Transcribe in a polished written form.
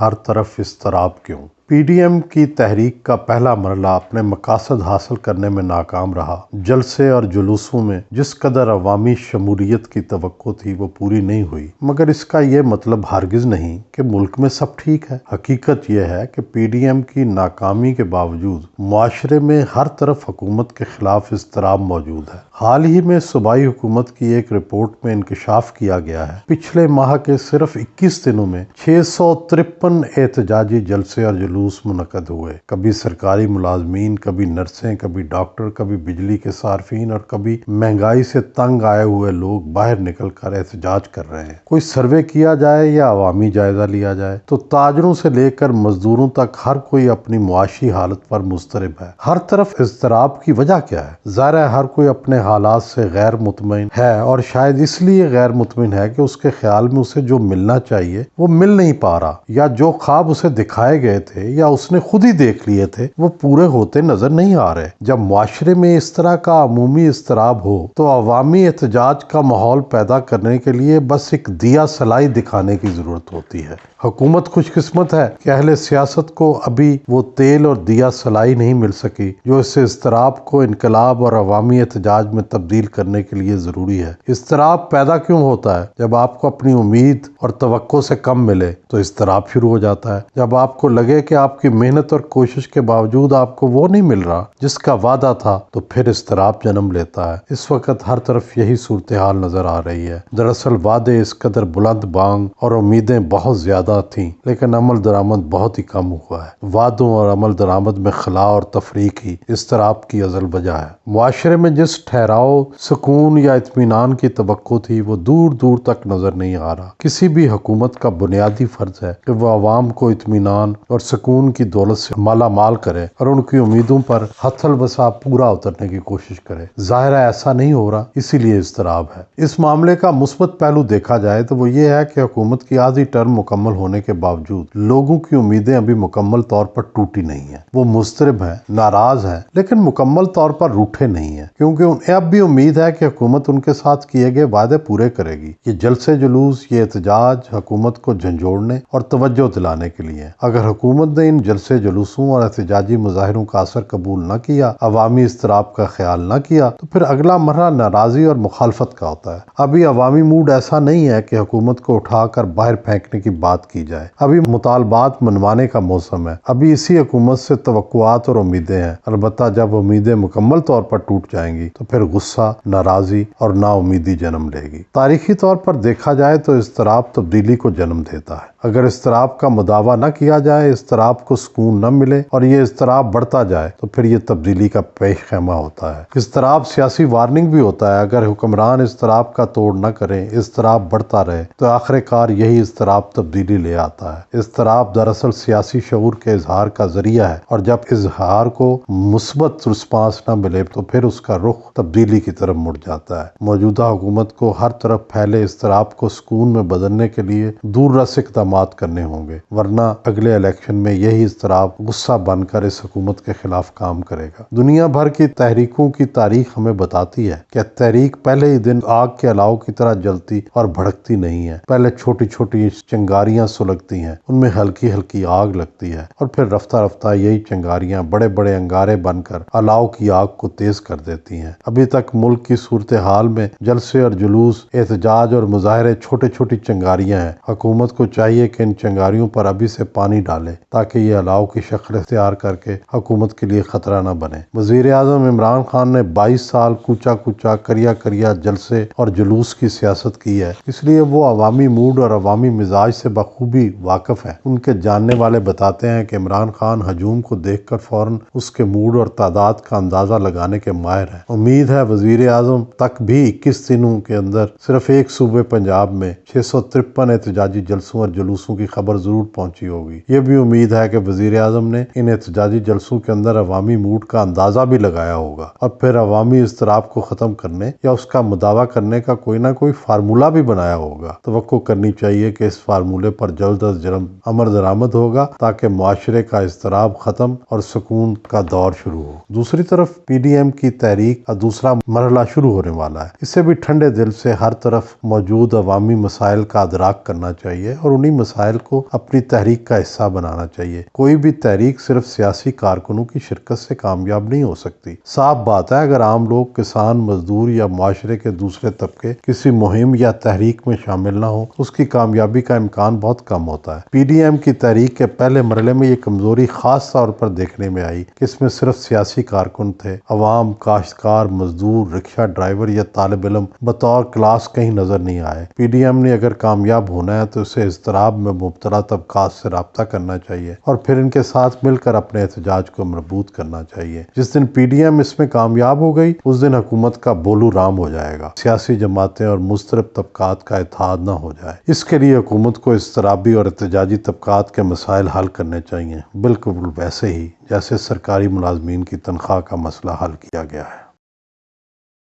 ہر طرف اضطراب کیوں؟ پی ڈی ایم کی تحریک کا پہلا مرحلہ اپنے مقاصد حاصل کرنے میں ناکام رہا۔ جلسے اور جلوسوں میں جس قدر عوامی شمولیت کی توقع تھی وہ پوری نہیں ہوئی، مگر اس کا یہ مطلب ہرگز نہیں کہ ملک میں سب ٹھیک ہے۔ حقیقت یہ ہے کہ پی ڈی ایم کی ناکامی کے باوجود معاشرے میں ہر طرف حکومت کے خلاف اضطراب موجود ہے۔ حال ہی میں صوبائی حکومت کی ایک رپورٹ میں انکشاف کیا گیا ہے پچھلے ماہ کے صرف 21 دنوں میں 653 احتجاجی جلسے اور جلوس منعقد ہوئے۔ کبھی سرکاری ملازمین، کبھی نرسیں، کبھی ڈاکٹر، کبھی بجلی کے صارفین اور کبھی مہنگائی سے تنگ آئے ہوئے لوگ باہر نکل کر احتجاج کر رہے ہیں۔ کوئی سروے کیا جائے یا عوامی جائزہ لیا جائے تو تاجروں سے لے کر مزدوروں تک ہر کوئی اپنی معاشی حالت پر مضطرب ہے۔ ہر طرف اضطراب کی وجہ کیا ہے؟ ظاہر ہے ہر کوئی اپنے حالات سے غیر مطمئن ہے، اور شاید اس لیے غیر مطمئن ہے کہ اس کے خیال میں اسے جو ملنا چاہیے وہ مل نہیں پا رہا، یا جو خواب اسے دکھائے گئے تھے یا اس نے خود ہی دیکھ لیے تھے وہ پورے ہوتے نظر نہیں آ رہے۔ جب معاشرے میں اس طرح کا عمومی اضطراب ہو تو عوامی احتجاج کا ماحول پیدا کرنے کے لیے بس ایک دیا سلائی دکھانے کی ضرورت ہوتی ہے۔ حکومت خوش قسمت ہے کہ اہل سیاست کو ابھی وہ تیل اور دیا سلائی نہیں مل سکی جو اس اضطراب کو انقلاب اور عوامی احتجاج میں تبدیل کرنے کے لیے ضروری ہے۔ اضطراب پیدا کیوں ہوتا ہے؟ جب آپ کو اپنی امید اور توقع سے کم ملے تو اضطراب شروع ہو جاتا ہے۔ جب آپ کو لگے کہ آپ کی محنت اور کوشش کے باوجود آپ کو وہ نہیں مل رہا جس کا وعدہ تھا تو پھر اضطراب جنم لیتا ہے۔ اس وقت ہر طرف یہی صورتحال نظر آ رہی ہے۔ دراصل وعدے اس قدر بلند بانگ اور امیدیں بہت زیادہ تھیں، لیکن عمل درآمد بہت ہی کم ہوا ہے۔ وعدوں اور عمل درآمد میں خلا اور تفریق ہی اضطراب کی اصل وجہ ہے۔ معاشرے میں جس ٹھہراؤ، سکون یا اطمینان کی توقع تھی وہ دور دور تک نظر نہیں آ رہا۔ کسی بھی حکومت کا بنیادی فرض ہے کہ وہ عوام کو اطمینان اور سکون کی دولت سے مالا مال کرے اور ان کی امیدوں پر حتی الوسع پورا اترنے کی کوشش کرے۔ ظاہر ہے ایسا نہیں ہو رہا، اسی لیے اضطراب ہے۔ اس معاملے کا مثبت پہلو دیکھا جائے تو وہ یہ ہے کہ حکومت کی آدھی ٹرم مکمل ہونے کے باوجود لوگوں کی امیدیں ابھی مکمل طور پر ٹوٹی نہیں ہیں۔ وہ مضطرب ہیں، ناراض ہیں، لیکن مکمل طور پر روٹھے نہیں ہیں، کیونکہ انہیں اب بھی امید ہے کہ حکومت ان کے ساتھ کیے گئے وعدے پورے کرے گی۔ یہ جلسے جلوس، یہ احتجاج حکومت کو جھنجھوڑنے اور توجہ دلانے کے لیے۔ اگر حکومت نے ان جلسے جلوسوں اور احتجاجی مظاہروں کا اثر قبول نہ کیا، عوامی اضطراب کا خیال نہ کیا، تو پھر اگلا مرحلہ ناراضی اور مخالفت کا ہوتا ہے۔ ابھی عوامی موڈ ایسا نہیں ہے کہ حکومت کو اٹھا کر باہر پھینکنے کی بات کی جائے۔ ابھی مطالبات منوانے کا موسم ہے۔ ابھی اسی حکومت سے توقعات اور امیدیں ہیں۔ البتہ جب امیدیں مکمل طور پر ٹوٹ جائیں گی تو پھر غصہ، ناراضی اور نا امیدی جنم لے گی۔ تاریخی طور پر دیکھا جائے تو اضطراب تبدیلی کو جنم دیتا ہے۔ اگر اضطراب کا مداوع نہ کیا جائے، اضطراب کو سکون نہ ملے اور یہ اضطراب بڑھتا جائے تو پھر یہ تبدیلی کا پیش خیمہ ہوتا ہے۔ اضطراب سیاسی وارننگ بھی ہوتا ہے۔ اگر حکمران اضطراب کا توڑ نہ کریں، اضطراب بڑھتا رہے تو آخر کار یہی اضطراب تبدیلی لے آتا ہے۔ اضطراب دراصل سیاسی شعور کے اظہار کا ذریعہ ہے، اور جب اظہار کو مثبت رسپانس نہ ملے تو پھر اس کا رخ تبدیلی کی طرف مڑ جاتا ہے۔ موجودہ حکومت کو ہر طرف پھیلے اضطراب کو سکون میں بدلنے کے لیے دور رس اقدامات کرنے ہوں گے، ورنہ اگلے الیکشن میں یہی اضطراب غصہ بن کر اس حکومت کے خلاف کام کرے گا۔ دنیا بھر کی تحریکوں کی تاریخ ہمیں بتاتی ہے کہ تحریک پہلے ہی دن آگ کے الاؤ کی طرح جلتی اور بھڑکتی نہیں ہے۔ پہلے چھوٹی چھوٹی چنگاریاں سلگتی ہیں، ان میں ہلکی ہلکی آگ لگتی ہے، اور پھر رفتہ رفتہ یہی چنگاریاں بڑے بڑے انگارے بن کر الاؤ کی آگ کو تیز کر دیتی ہیں۔ ابھی تک ملک کی صورتحال میں جلسے اور جلوس، احتجاج اور مظاہرے چھوٹی چھوٹی چنگاریاں ہیں۔ حکومت کو چاہیے کہ ان چنگاریوں پر ابھی سے پانی ڈالے تاکہ یہ الاؤ کی شکل اختیار کر کے حکومت کے لیے خطرہ نہ بنے۔ وزیر اعظم عمران خان نے 22 سال کوچا کوچا کریا جلسے اور جلوس کی سیاست کی ہے، اس لیے وہ عوامی موڈ اور عوامی مزاج سے بخوبی واقف ہیں۔ ان کے جاننے والے بتاتے ہیں کہ عمران خان ہجوم کو دیکھ کر فوراً اس کے موڈ اور تعداد کا اندازہ لگانے کے ماہر ہیں۔ امید ہے وزیر اعظم تک بھی 21 دنوں کے اندر صرف ایک صوبے پنجاب میں 653 احتجاجی جلسوں اور جلوسوں کی خبر ضرور پہنچی ہوگی۔ یہ بھی امید امید ہے کہ وزیر اعظم نے ان احتجاجی جلسوں کے اندر عوامی موڈ کا اندازہ بھی لگایا ہوگا اور پھر عوامی اضطراب کو ختم کرنے یا اس کا مداوع کرنے کا کوئی نہ کوئی فارمولہ بھی بنایا ہوگا۔ توقع کرنی چاہیے کہ اس فارمولے پر جلد از جلد عمل درآمد ہوگا تاکہ معاشرے کا اضطراب ختم اور سکون کا دور شروع ہو۔ دوسری طرف پی ڈی ایم کی تحریک کا دوسرا مرحلہ شروع ہونے والا ہے۔ اسے بھی ٹھنڈے دل سے ہر طرف موجود عوامی مسائل کا ادراک کرنا چاہیے اور انہی مسائل کو اپنی تحریک کا حصہ بنانا چاہیے۔ کوئی بھی تحریک صرف سیاسی کارکنوں کی شرکت سے کامیاب نہیں ہو سکتی۔ صاف بات ہے اگر عام لوگ، کسان، مزدور یا معاشرے کے دوسرے طبقے کسی مہم یا تحریک میں شامل نہ ہو، اس کی کامیابی کا امکان بہت کم ہوتا ہے۔ پی ڈی ایم کی تحریک کے پہلے مرحلے میں یہ کمزوری خاص طور پر دیکھنے میں آئی کہ اس میں صرف سیاسی کارکن تھے، عوام، کاشتکار، مزدور، رکشہ ڈرائیور یا طالب علم بطور کلاس کہیں نظر نہیں آئے۔ پی ڈی ایم نے اگر کامیاب ہونا ہے تو اسے اضطراب میں مبتلا طبقات سے رابطہ کرنا چاہیے اور پھر ان کے ساتھ مل کر اپنے احتجاج کو مربوط کرنا چاہیے۔ جس دن پی ڈی ایم اس میں کامیاب ہو گئی اس دن حکومت کا بولو رام ہو جائے گا، سیاسی جماعتیں اور مضطرب طبقات کا اتحاد نہ ہو جائے۔ اس کے لیے حکومت کو اضطرابی اور احتجاجی طبقات کے مسائل حل کرنے چاہیے، بالکل ویسے ہی جیسے سرکاری ملازمین کی تنخواہ کا مسئلہ حل کیا گیا ہے۔